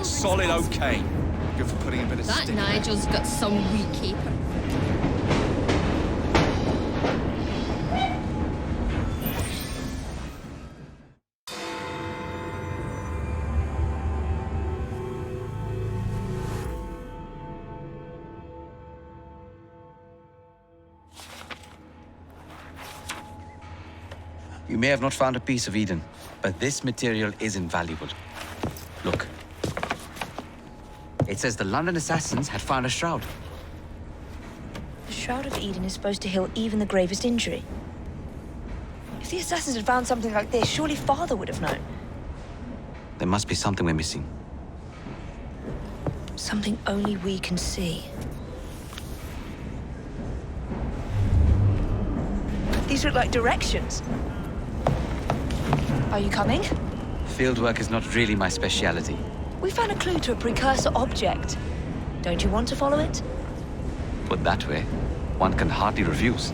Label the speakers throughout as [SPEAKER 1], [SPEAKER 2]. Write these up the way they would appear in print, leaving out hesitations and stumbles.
[SPEAKER 1] Solid okay. Good for putting a bit of
[SPEAKER 2] That
[SPEAKER 1] stick.
[SPEAKER 2] Nigel's got some wee caper.
[SPEAKER 3] You may have not found a piece of Eden, but this material is invaluable. Look. It says the London assassins had found a shroud.
[SPEAKER 4] The Shroud of Eden is supposed to heal even the gravest injury. If the assassins had found something like this, surely Father would have known.
[SPEAKER 3] There must be something we're missing.
[SPEAKER 4] Something only we can see. These look like directions. Are you coming?
[SPEAKER 3] Fieldwork is not really my speciality.
[SPEAKER 4] We found a clue to a precursor object. Don't you want to follow it?
[SPEAKER 3] Put that way, one can hardly refuse.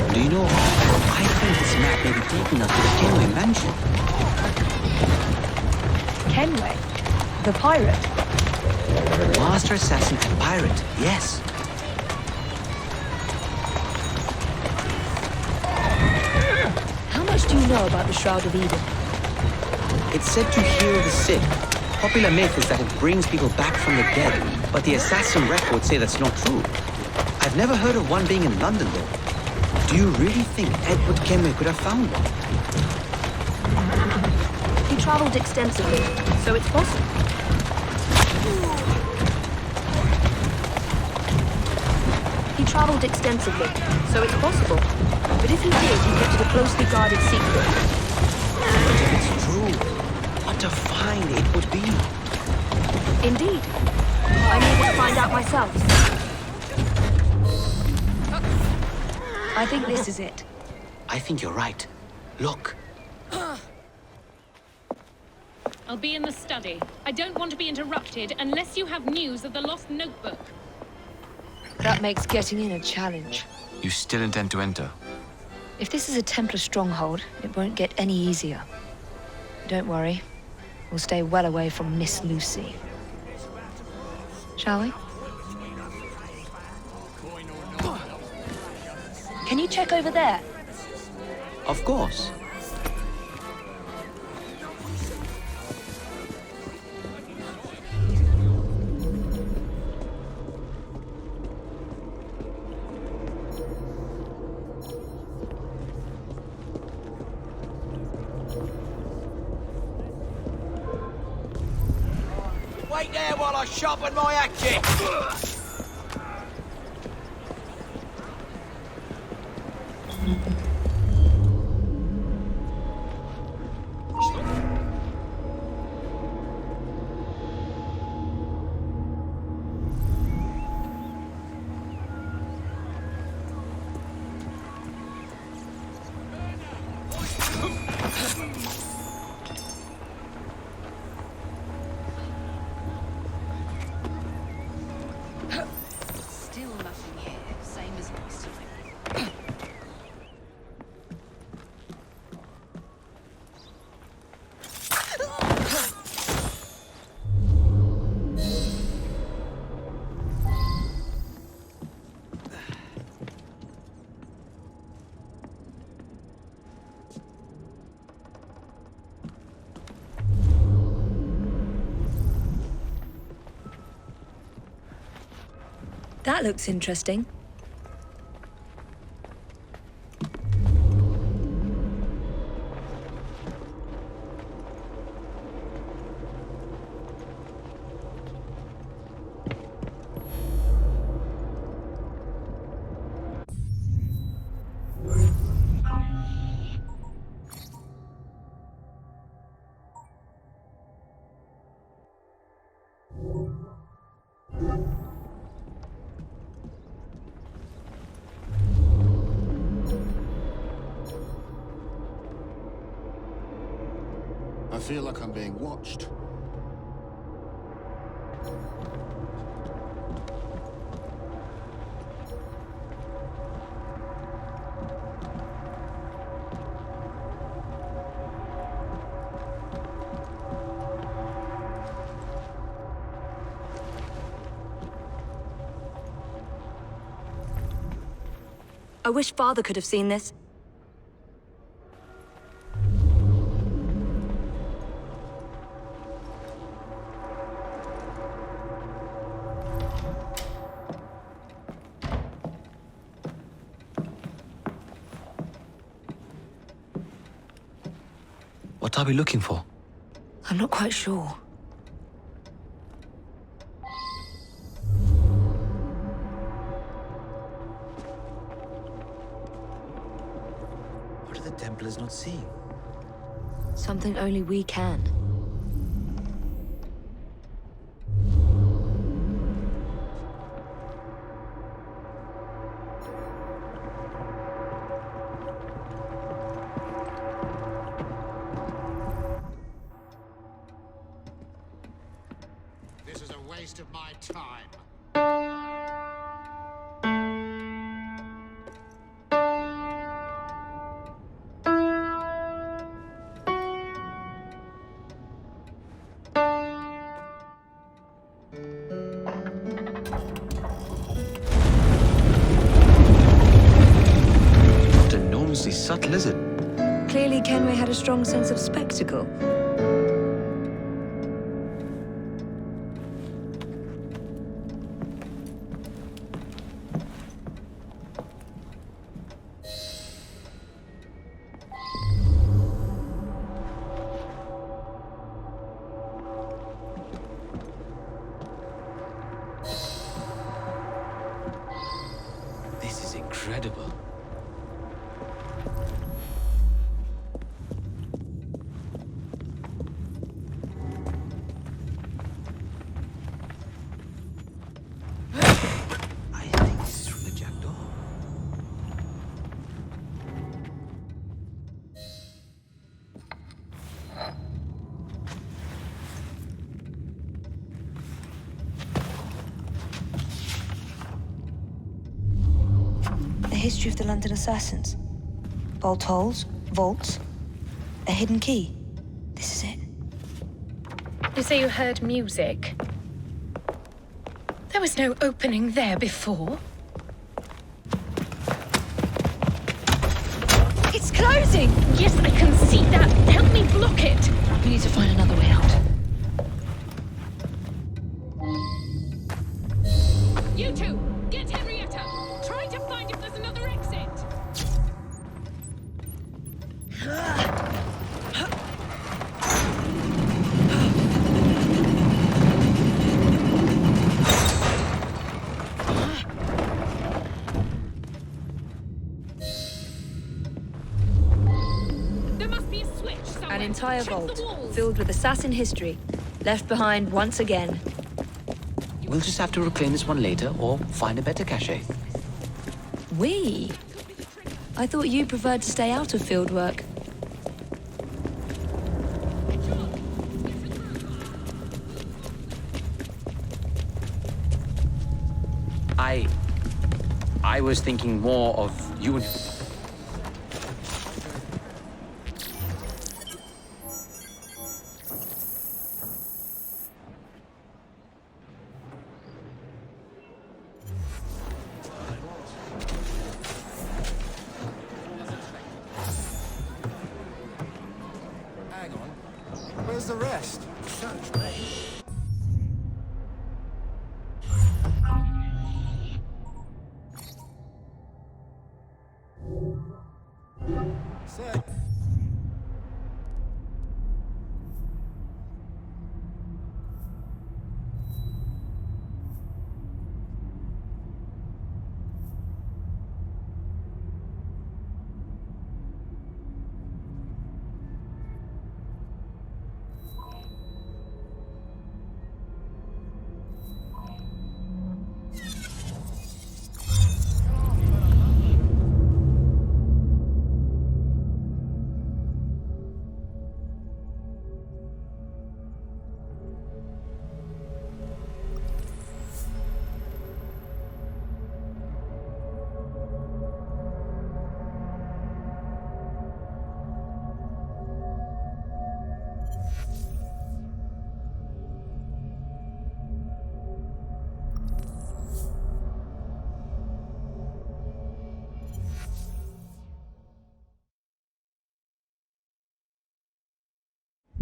[SPEAKER 3] Do you know, I think this map may be taking us to the Kenway mansion.
[SPEAKER 4] Kenway? The pirate?
[SPEAKER 3] Master assassin and pirate, yes.
[SPEAKER 4] How much do you know about the Shroud of Eden?
[SPEAKER 3] It's said to heal the sick. Popular myth is that it brings people back from the dead, but the assassin records say that's not true. I've never heard of one being in London, though. Do you really think Edward Kenway could have found one?
[SPEAKER 4] He traveled extensively, so it's possible. He traveled extensively, so it's possible. But if he did, he kept it a closely guarded secret.
[SPEAKER 3] But if it's true, what a find it would be.
[SPEAKER 4] Indeed. I'm able to find out myself. I think this is it.
[SPEAKER 3] I think you're right. Look.
[SPEAKER 5] I'll be in the study. I don't want to be interrupted unless you have news of the lost notebook.
[SPEAKER 4] That makes getting in a challenge.
[SPEAKER 3] You still intend to enter?
[SPEAKER 4] If this is a Templar stronghold, it won't get any easier. Don't worry. We'll stay well away from Miss Lucy. Shall we? Can you check over there?
[SPEAKER 3] Of course.
[SPEAKER 1] Wait there while I sharpen my hatchet!
[SPEAKER 2] Still nothing here, same as last time.
[SPEAKER 4] That looks interesting.
[SPEAKER 6] I feel like I'm being watched.
[SPEAKER 4] I wish Father could have seen this.
[SPEAKER 3] What are we looking for?
[SPEAKER 4] I'm not quite sure.
[SPEAKER 3] What are the Templars not seeing?
[SPEAKER 4] Something only we can.
[SPEAKER 6] This is a waste of my time.
[SPEAKER 3] What an enormously subtle is it?
[SPEAKER 4] Clearly, Kenway had a strong sense of spectacle.
[SPEAKER 3] This is incredible. I think this is from the jackdaw.
[SPEAKER 4] The history of the London assassins. Bolt holes, vaults, a hidden key. This is it.
[SPEAKER 5] You say you heard music? There was no opening there before.
[SPEAKER 4] It's closing!
[SPEAKER 5] Yes, I can see that. Help me block it.
[SPEAKER 4] We need to find another way out.
[SPEAKER 5] You two, get Henrietta. Try to find if there's another exit. There must be a switch somewhere.
[SPEAKER 4] An entire
[SPEAKER 5] Check the
[SPEAKER 4] vault
[SPEAKER 5] walls.
[SPEAKER 4] filled with assassin history, left behind once again.
[SPEAKER 3] We'll just have to reclaim this one later or find a better cache.
[SPEAKER 4] We? I thought you preferred to stay out of field work.
[SPEAKER 3] I was thinking more of you and...
[SPEAKER 1] Hang on. Where's the rest? Search me. Sir.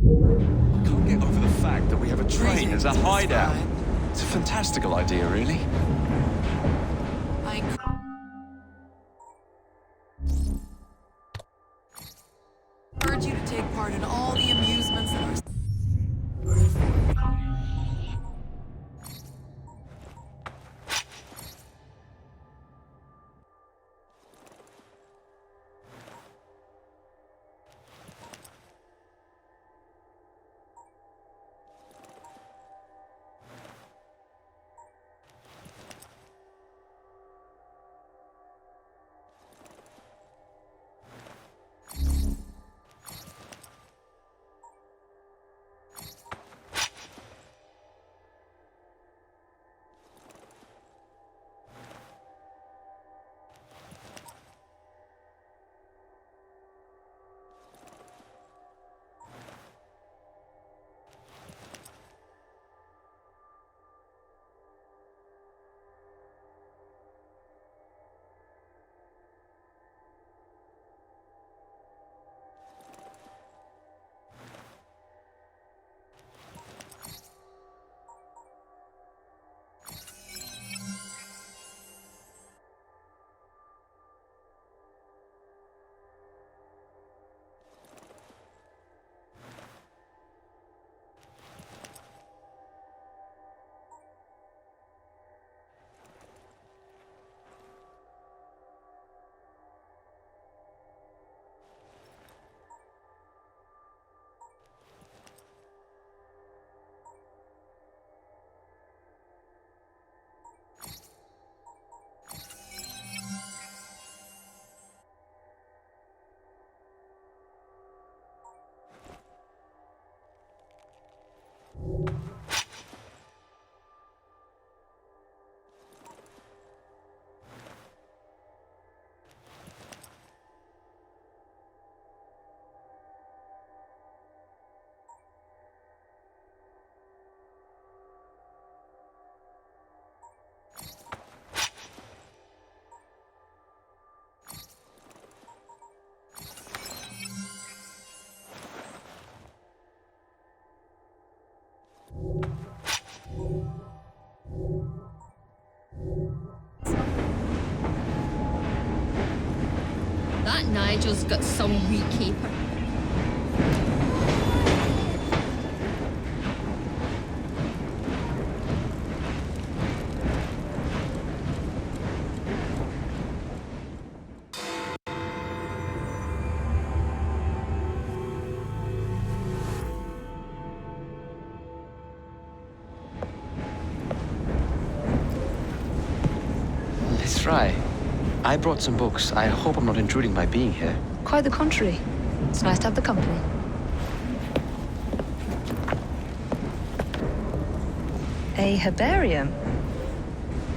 [SPEAKER 7] Can't get over the fact that we have a train as a hideout. It's a fantastical idea, really.
[SPEAKER 2] I encourage you to take part in all the amusements that are...
[SPEAKER 8] That Nigel's got some wee caper.
[SPEAKER 3] Miss Fry, I brought some books. I hope I'm not intruding by being here.
[SPEAKER 4] Quite the contrary. It's nice to have the company. A herbarium?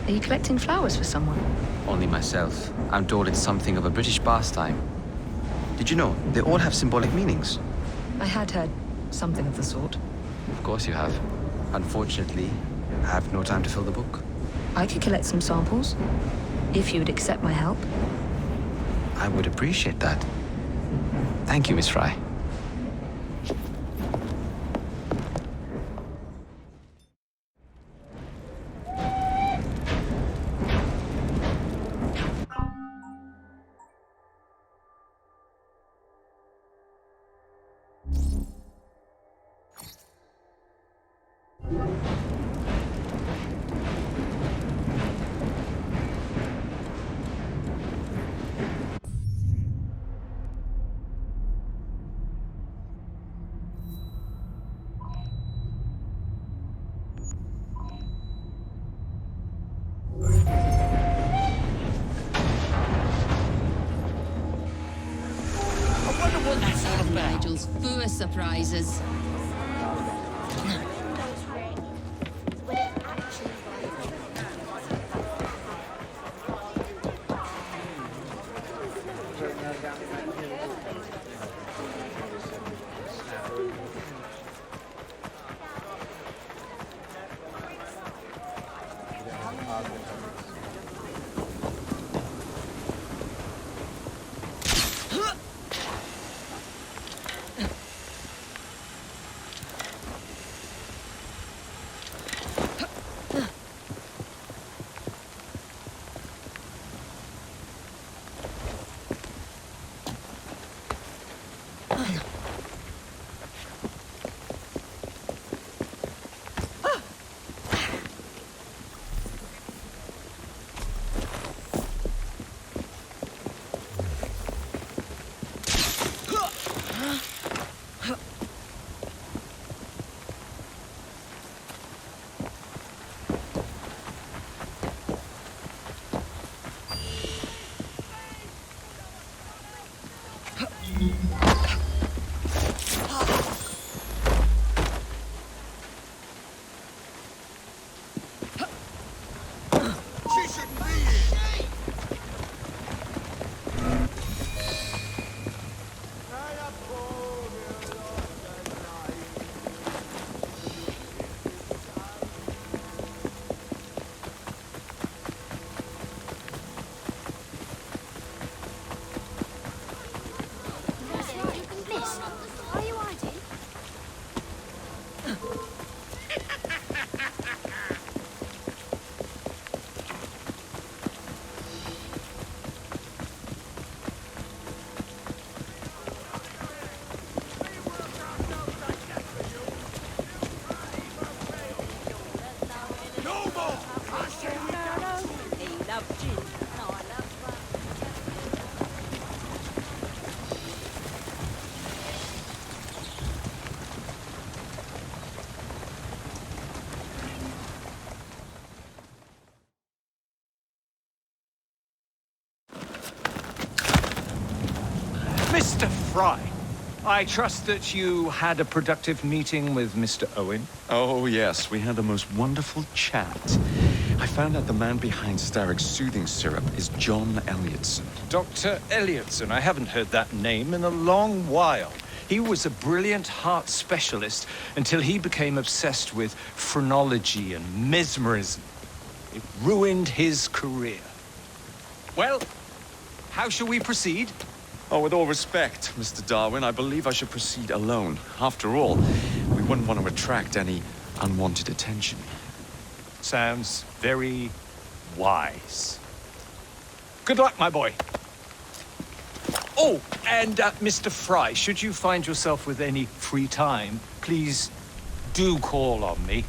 [SPEAKER 4] Are you collecting flowers for someone?
[SPEAKER 3] Only myself. I'm told it's something of a British pastime. Did you know they all have symbolic meanings?
[SPEAKER 4] I had heard something of the sort.
[SPEAKER 3] Of course you have. Unfortunately, I have no time to fill the book.
[SPEAKER 4] I could collect some samples, if you would accept my help.
[SPEAKER 3] I would appreciate that. Thank you, Miss Fry.
[SPEAKER 8] Nigel's full of surprises.
[SPEAKER 6] She shouldn't be here.
[SPEAKER 9] Miss, are you hiding?
[SPEAKER 10] Mr. Fry, I trust that you had a productive meeting with Mr. Owen.
[SPEAKER 7] Oh, yes, we had the most wonderful chat. I found out the man behind Starrick's soothing syrup is John Elliotson.
[SPEAKER 10] Dr. Elliotson, I haven't heard that name in a long while. He was a brilliant heart specialist until he became obsessed with phrenology and mesmerism. It ruined his career. Well, how shall we proceed?
[SPEAKER 7] Oh, with all respect, Mr. Darwin, I believe I should proceed alone. After all, we wouldn't want to attract any unwanted attention.
[SPEAKER 10] Sounds very wise. Good luck, my boy. Oh, and Mr. Fry, should you find yourself with any free time, please do call on me.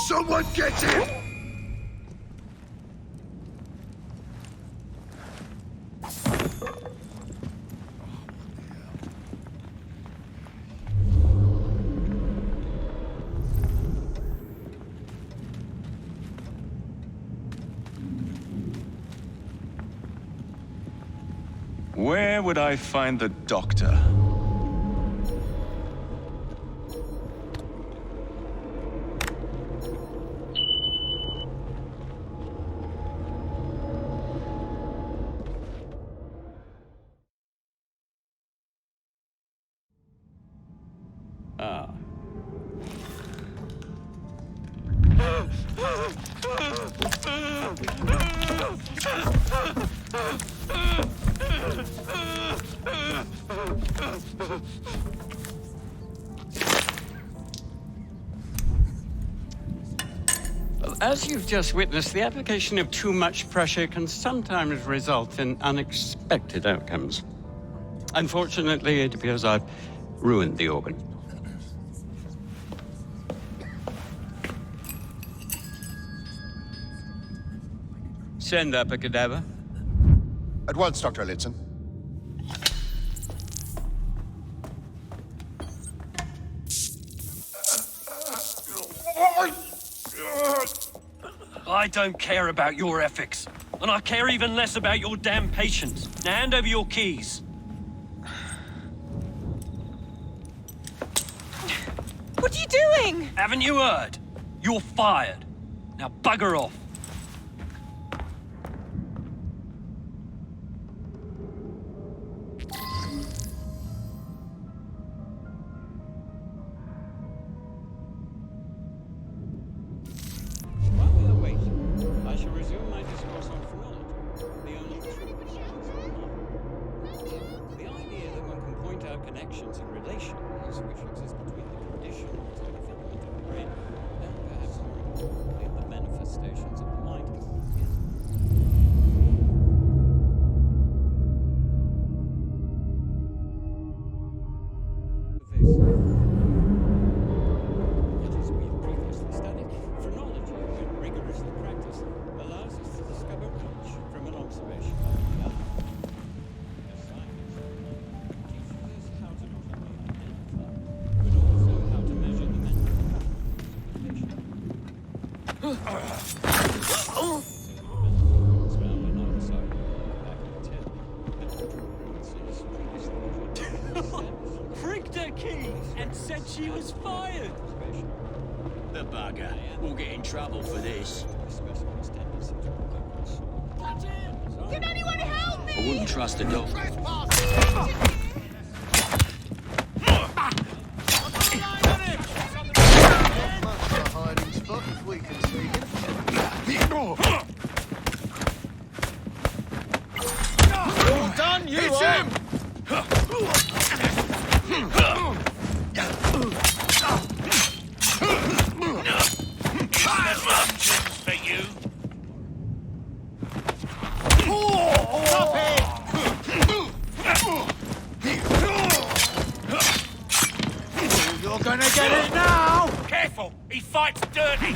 [SPEAKER 6] Someone get him!
[SPEAKER 7] Where would I find the doctor?
[SPEAKER 11] Well, as you've just witnessed, the application of too much pressure can sometimes result in unexpected outcomes. Unfortunately, it appears I've ruined the organ. Send up a cadaver.
[SPEAKER 6] At once, Dr. Lidson.
[SPEAKER 12] I don't care about your ethics, and I care even less about your damn patience. Now hand over your keys.
[SPEAKER 13] What are you doing?
[SPEAKER 12] Haven't you heard? You're fired. Now bugger off.
[SPEAKER 11] While we are waiting, I shall resume my discourse on phrenology, the only true science of mind. The idea that one can point out connections and relations which exist between the conditions and development of the brain, and perhaps more importantly, the manifestations of the mind, yet, as we've previously studied, phrenology, when rigorously practiced, allows us to discover each from an observation of the other. As science teaches us how to not only identify, but also how to measure the mental capacity of the patient. Found on either side of the back of the tail, and
[SPEAKER 12] Pricked her keys and said she was fired.
[SPEAKER 14] The bugger. We'll get in trouble for this.
[SPEAKER 9] Can anyone help me?
[SPEAKER 14] I wouldn't trust a dog.
[SPEAKER 6] Done, you it's him!
[SPEAKER 12] For you.
[SPEAKER 6] Stop it! You're gonna get it now!
[SPEAKER 12] Careful, he fights dirty.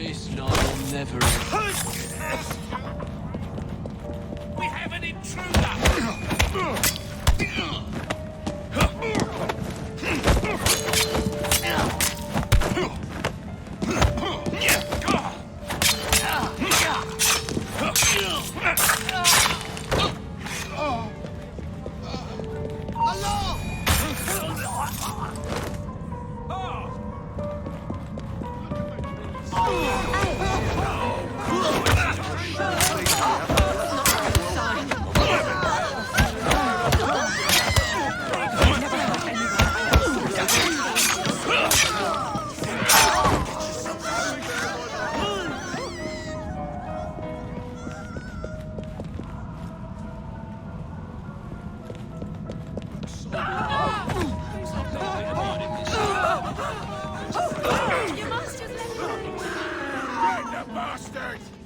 [SPEAKER 14] This night will never end.
[SPEAKER 6] We have an intruder!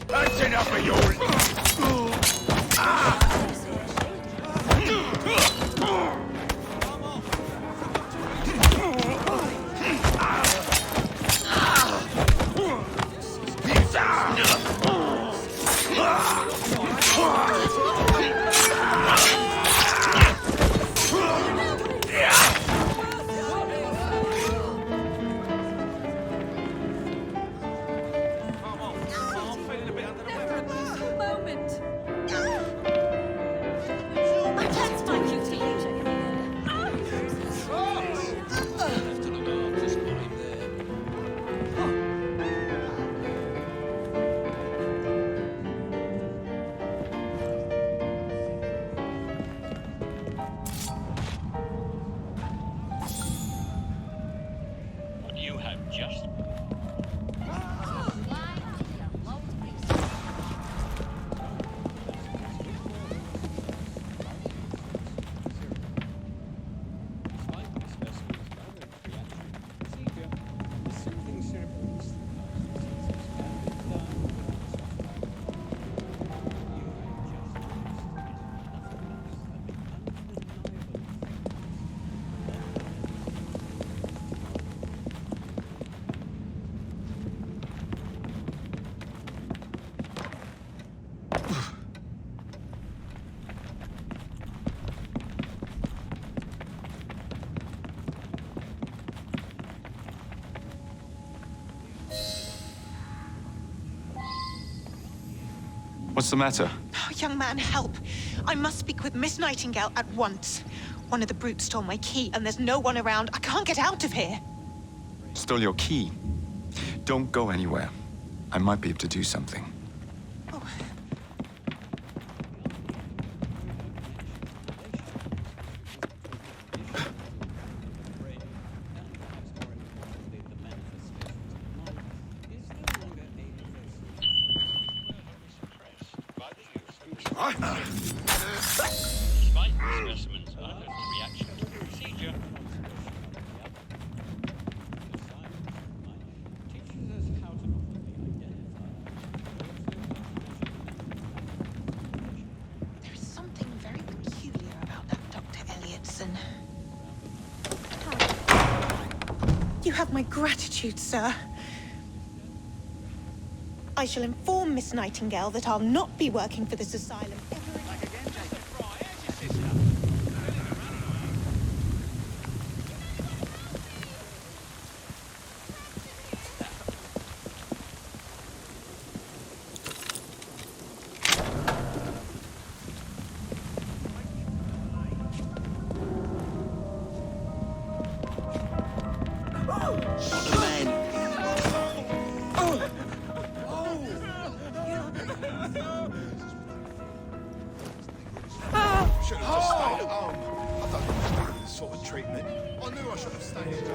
[SPEAKER 6] That's enough of yours!
[SPEAKER 14] You have just...
[SPEAKER 7] What's the matter?
[SPEAKER 13] Oh, young man, help. I must speak with Miss Nightingale at once. One of the brutes stole my key, and there's no one around. I can't get out of here.
[SPEAKER 7] Stole your key. Don't go anywhere. I might be able to do something.
[SPEAKER 13] Oh.
[SPEAKER 14] Despite the specimen's unearthly reaction to the procedure,
[SPEAKER 13] There is something very peculiar about that Dr. Elliotson. You have my gratitude, sir. I shall inform Miss Nightingale that I'll not be working for this asylum ever again.
[SPEAKER 1] Should have just stayed at home. I don't understand this sort of treatment. I knew I should have stayed at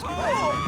[SPEAKER 1] home.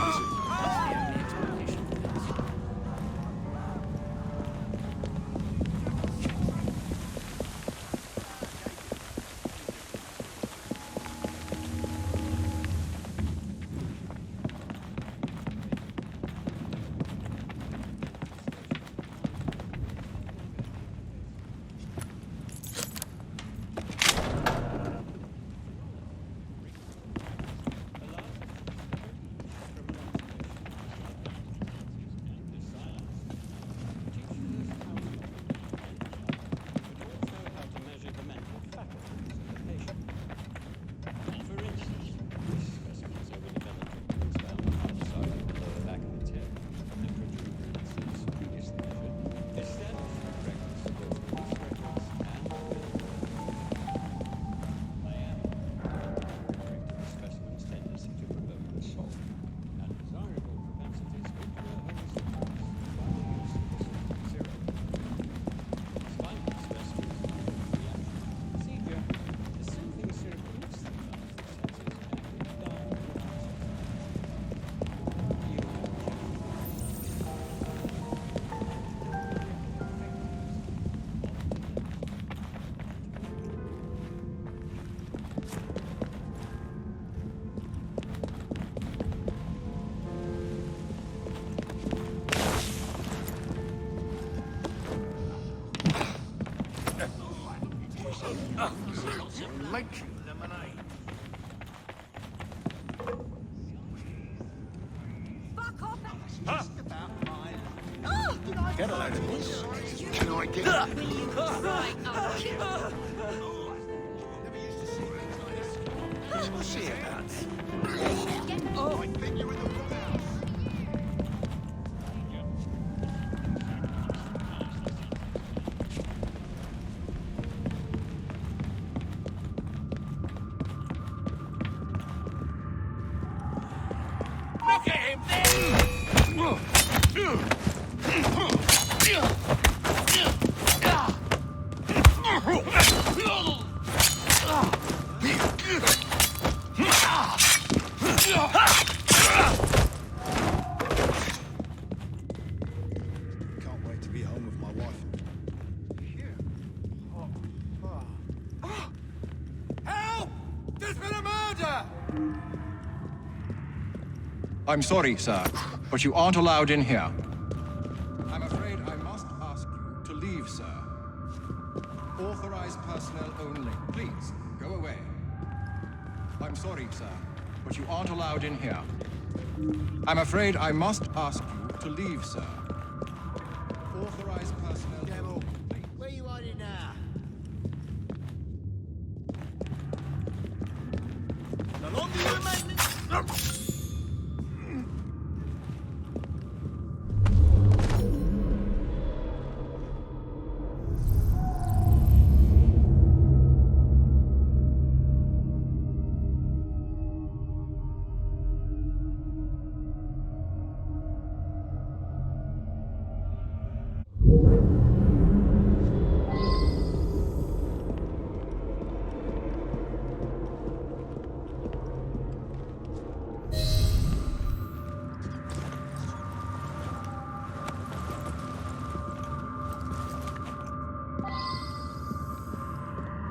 [SPEAKER 6] Make you lemonade.
[SPEAKER 9] Fuck off!
[SPEAKER 6] Just about my life. Get a load of this. Can I get
[SPEAKER 9] Will you right up?
[SPEAKER 6] Never used to see things like this. What's she about?
[SPEAKER 9] Oh.
[SPEAKER 6] I think you're in the wrong house. Look at him there!
[SPEAKER 1] Can't wait to be home with my wife.
[SPEAKER 6] Help! There's been a murder!
[SPEAKER 15] I'm sorry, sir, but you aren't allowed in here. I'm afraid I must ask you to leave, sir. Authorized personnel only. Please, go away. I'm sorry, sir, but you aren't allowed in here. I'm afraid I must ask you to leave, sir. Authorized personnel
[SPEAKER 14] Devil, where you hiding now? No longer you maintenance.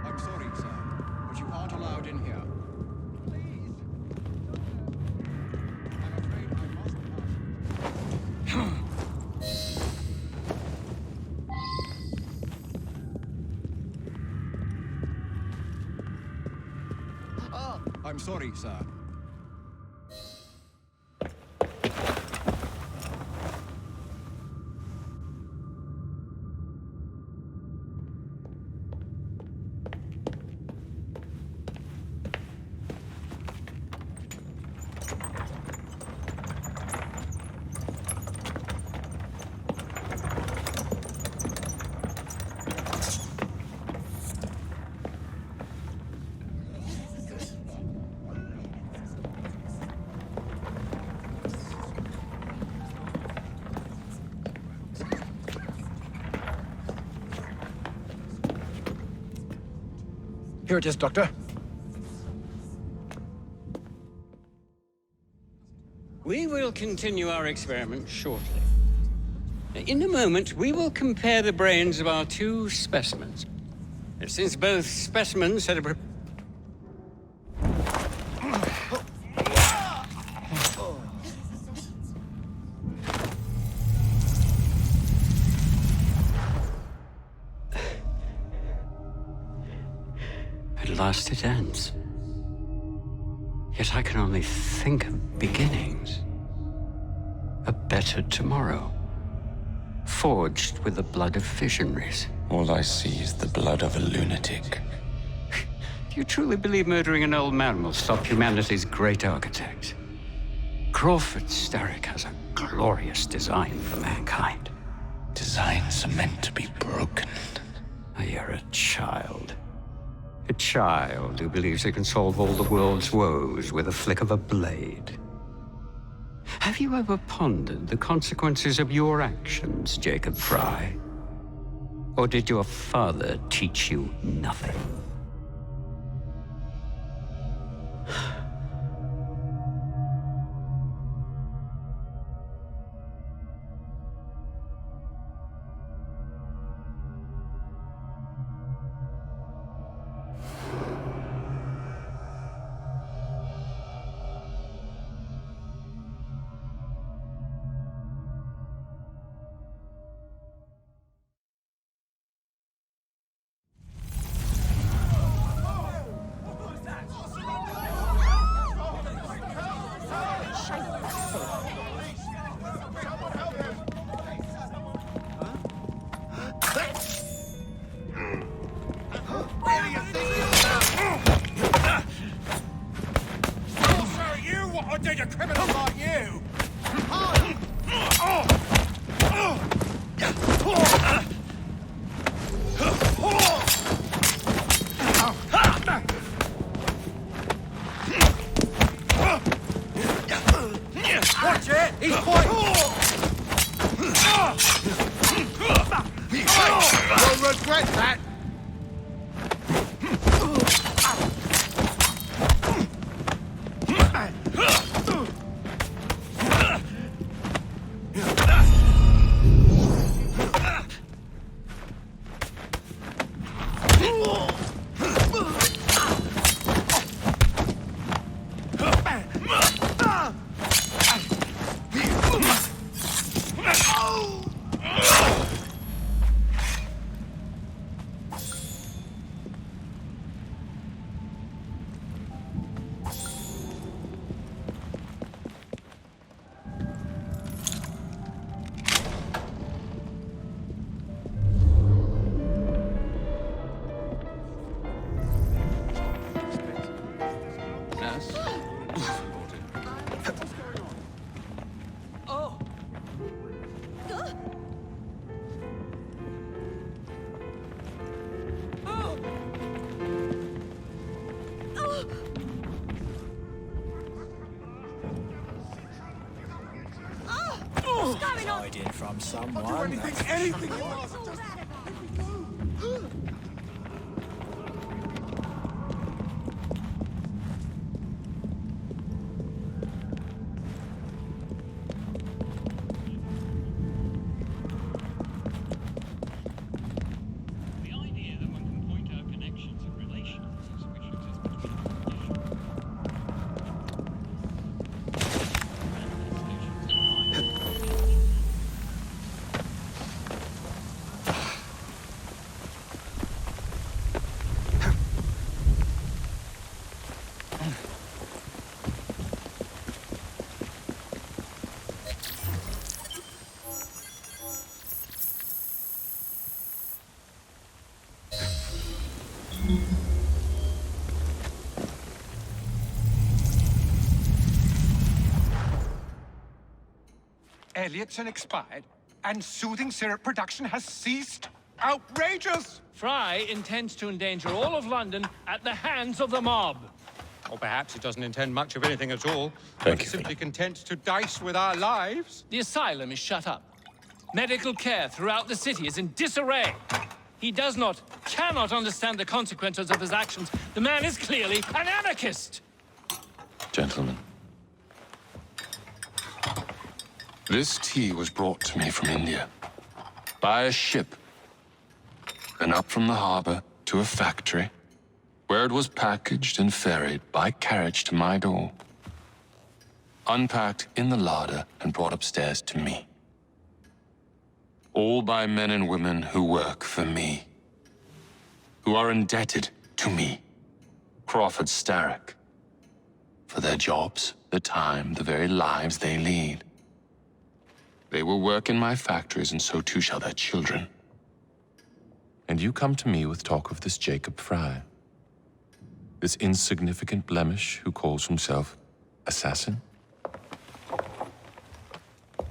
[SPEAKER 15] I'm sorry, sir, but you aren't allowed in here. Please. I'm afraid I must ask you. I'm sorry, sir. Here it is, Doctor.
[SPEAKER 14] We will continue our experiment shortly. In a moment, we will compare the brains of our two specimens. Since both specimens had a... At last it ends. Yet I can only think of beginnings. A better tomorrow. Forged with the blood of visionaries.
[SPEAKER 7] All I see is the blood of a lunatic.
[SPEAKER 14] Do you truly believe murdering an old man will stop humanity's great architect? Crawford Starrick has a glorious design for mankind.
[SPEAKER 7] Designs are meant to be broken.
[SPEAKER 14] You're a child. A child who believes it can solve all the world's woes with a flick of a blade. Have you ever pondered the consequences of your actions, Jacob Fry? Or did your father teach you nothing?
[SPEAKER 6] like that! Hiding from someone.
[SPEAKER 1] I'll do anything you ask.
[SPEAKER 16] Elliotson expired, and soothing syrup production has ceased? Outrageous!
[SPEAKER 11] Fry intends to endanger all of London at the hands of the mob.
[SPEAKER 15] Or perhaps he doesn't intend much of anything at all.
[SPEAKER 11] Thank
[SPEAKER 15] but
[SPEAKER 11] you,
[SPEAKER 15] simply content to dice with our lives.
[SPEAKER 11] The asylum is shut up. Medical care throughout the city is in disarray. He cannot understand the consequences of his actions. The man is clearly an anarchist!
[SPEAKER 17] Gentlemen, this tea was brought to me from India by a ship, and up from the harbor to a factory, where it was packaged and ferried by carriage to my door, unpacked in the larder and brought upstairs to me. All by men and women who work for me, who are indebted to me, Crawford Starrick, for their jobs, their time, the very lives they lead. They will work in my factories, and so too shall their children. And you come to me with talk of this Jacob Fry, this insignificant blemish who calls himself assassin?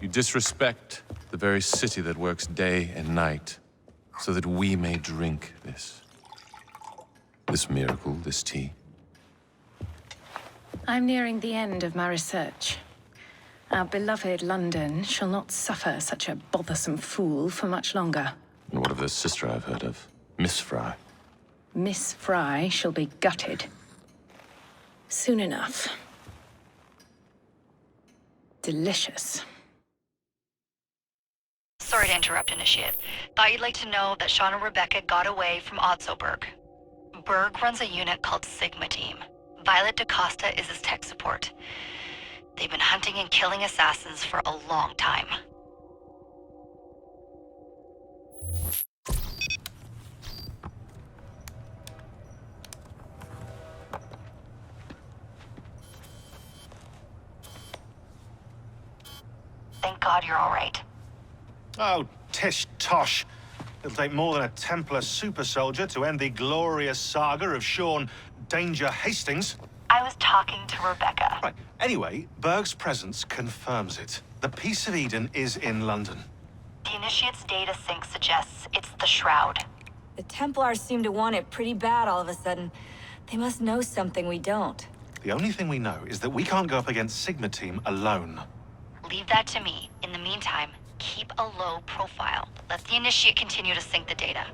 [SPEAKER 17] You disrespect the very city that works day and night so that we may drink this miracle, this tea.
[SPEAKER 5] I'm nearing the end of my research. Our beloved London shall not suffer such a bothersome fool for much longer.
[SPEAKER 17] And what of the sister I've heard of, Miss Fry?
[SPEAKER 5] Miss Fry shall be gutted. Soon enough. Delicious.
[SPEAKER 4] Sorry to interrupt, Initiate. Thought you'd like to know that Sean and Rebecca got away from Otzoberg. Berg runs a unit called Sigma Team. Violet DaCosta is his tech support. They've been hunting and killing assassins for a long time. Thank God you're all right.
[SPEAKER 18] Oh, tish tosh. It'll take more than a Templar super soldier to end the glorious saga of Sean Danger Hastings.
[SPEAKER 4] I was talking to Rebecca.
[SPEAKER 18] Right. Anyway, Berg's presence confirms it. The Peace of Eden is in London.
[SPEAKER 4] The Initiate's data sync suggests it's the Shroud.
[SPEAKER 19] The Templars seem to want it pretty bad all of a sudden. They must know something we don't.
[SPEAKER 18] The only thing we know is that we can't go up against Sigma Team alone.
[SPEAKER 4] Leave that to me. In the meantime, keep a low profile. Let the Initiate continue to sync the data.